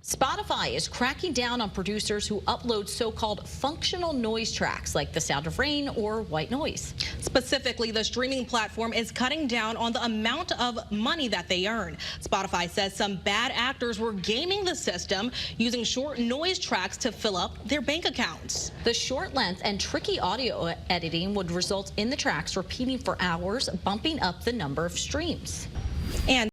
Spotify is cracking down on producers who upload so-called functional noise tracks like the sound of rain or white noise. Specifically, the streaming platform is cutting down on the amount of money that they earn. Spotify says some bad actors were gaming the system using short noise tracks to fill up their bank accounts. The short length and tricky audio editing would result in the tracks repeating for hours, bumping up the number of streams. And